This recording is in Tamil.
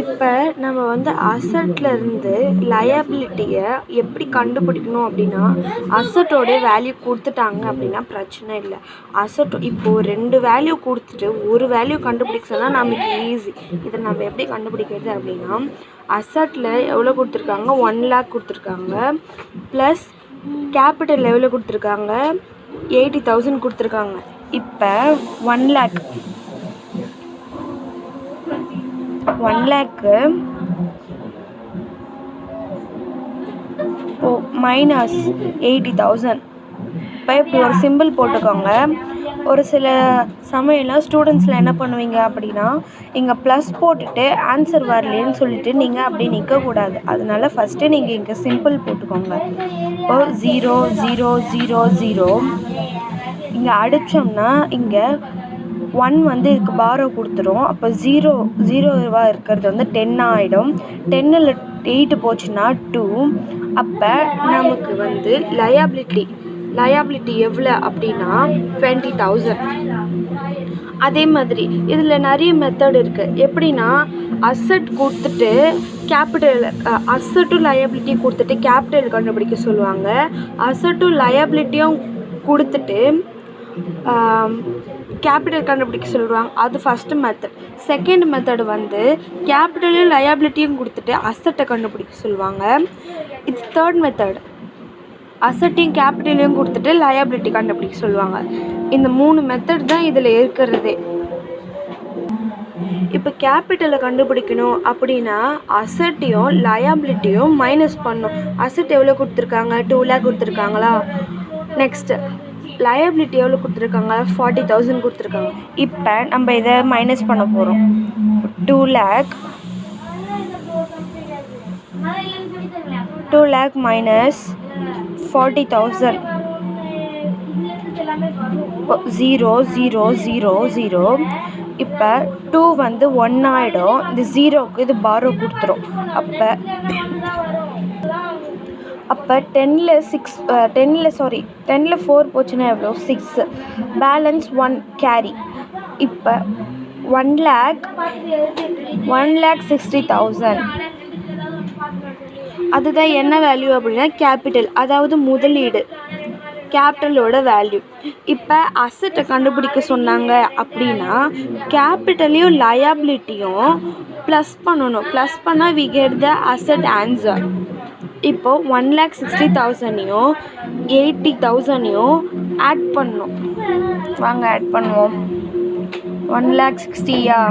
இப்போ நம்ம வந்து அசட்லேருந்து லயபிலிட்டியை எப்படி கண்டுபிடிக்கணும் அப்படின்னா, அசட்டோடைய வேல்யூ கொடுத்துட்டாங்க அப்படின்னா பிரச்சனை இல்லை. இப்போது 2 வேல்யூ கொடுத்துட்டு ஒரு வேல்யூ கண்டுபிடிக்க சொன்னால் நமக்கு ஈஸி. இதை நம்ம எப்படி கண்டுபிடிக்கிறது அப்படின்னா, அசட்டில் எவ்வளோ கொடுத்துருக்காங்க, 1 lakh கொடுத்துருக்காங்க. ப்ளஸ் கேபிட்டல் எவ்வளோ கொடுத்துருக்காங்க, 80,000 கொடுத்துருக்காங்க. இப்போ 1 lakh மைனஸ் 80,000. இப்போ இப்படி ஒரு சிம்பிள் போட்டுக்கோங்க. ஒரு சில சமயம்லாம் ஸ்டூடெண்ட்ஸில் என்ன பண்ணுவீங்க அப்படின்னா, இங்கே ப்ளஸ் போட்டுட்டு ஆன்சர் வரலேன்னு சொல்லிட்டு நீங்கள் அப்படி நிற்கக்கூடாது. அதனால ஃபஸ்ட்டு நீங்கள் இங்கே சிம்பிள் போட்டுக்கோங்க. இப்போ 0 0 0 0 இங்கே அடித்தோம்னா இங்கே 1 வந்து இதுக்கு பாரோ கொடுத்துரும். அப்போ 0 இருக்கிறது வந்து 10 ஆகிடும். 10ல் 8 போச்சுன்னா 2. அப்போ நமக்கு வந்து லயபிலிட்டி எவ்வளோ அப்படின்னா 20,000. அதே மாதிரி இதில் நிறைய மெத்தட் இருக்குது. எப்படின்னா, அசட் கொடுத்துட்டு அசட்டும் லயபிலிட்டியும் கொடுத்துட்டு கேபிட்டல் கண்டுபிடிக்க சொல்லுவாங்க. அசட்டும் லயபிலிட்டியும் கொடுத்துட்டு கேபிட்டல் கண்டுபிடிக்க சொல்லுவாங்க. அது ஃபஸ்ட்டு மெத்தட். செகண்ட் மெத்தடு வந்து கேபிட்டலையும் லயபிலிட்டியும் கொடுத்துட்டு அசட்டை கண்டுபிடிக்க சொல்லுவாங்க. இது தேர்ட் மெத்தட். அசட்டையும் கேபிட்டலையும் கொடுத்துட்டு லயபிலிட்டி கண்டுபிடிக்க சொல்லுவாங்க. இந்த 3 மெத்தட் தான் இதில் இருக்கிறதே. இப்போ கேபிட்டலை கண்டுபிடிக்கணும் அப்படின்னா அசட்டையும் லயபிலிட்டியும் மைனஸ் பண்ணணும். அசட் எவ்வளோ கொடுத்துருக்காங்க, 2 lakh கொடுத்துருக்காங்களா. நெக்ஸ்ட்டு லயபிலிட்டி எவ்வளோ கொடுத்துருக்காங்க, 40,000 கொடுத்துருக்காங்க. இப்போ நம்ம இதை மைனஸ் பண்ண போகிறோம். 2 lakh மைனஸ் 40,000. 0 0 0 0. இப்போ 2 வந்து 1 ஆகிடும். இந்த 0க்கு இது பாரோ கொடுத்துரும். அப்போ 10ல் 4 போச்சுன்னா எவ்வளோ, 6. Balance 1 carry. இப்போ 1,60,000. அதுதான் என்ன வேல்யூ அப்படின்னா கேபிட்டல், அதாவது முதலீடு, கேபிட்டலோட வேல்யூ. இப்போ அசட்டை கண்டுபிடிக்க சொன்னாங்க அப்படின்னா கேபிட்டலையும் லயபிலிட்டியும் ப்ளஸ் பண்ணணும். ப்ளஸ் பண்ணால் we get the asset answer. இப்போது 1,60,000யும் 80,000யும் ஆட் பண்ணணும். வாங்க ஆட் பண்ணுவோம். 1,60,000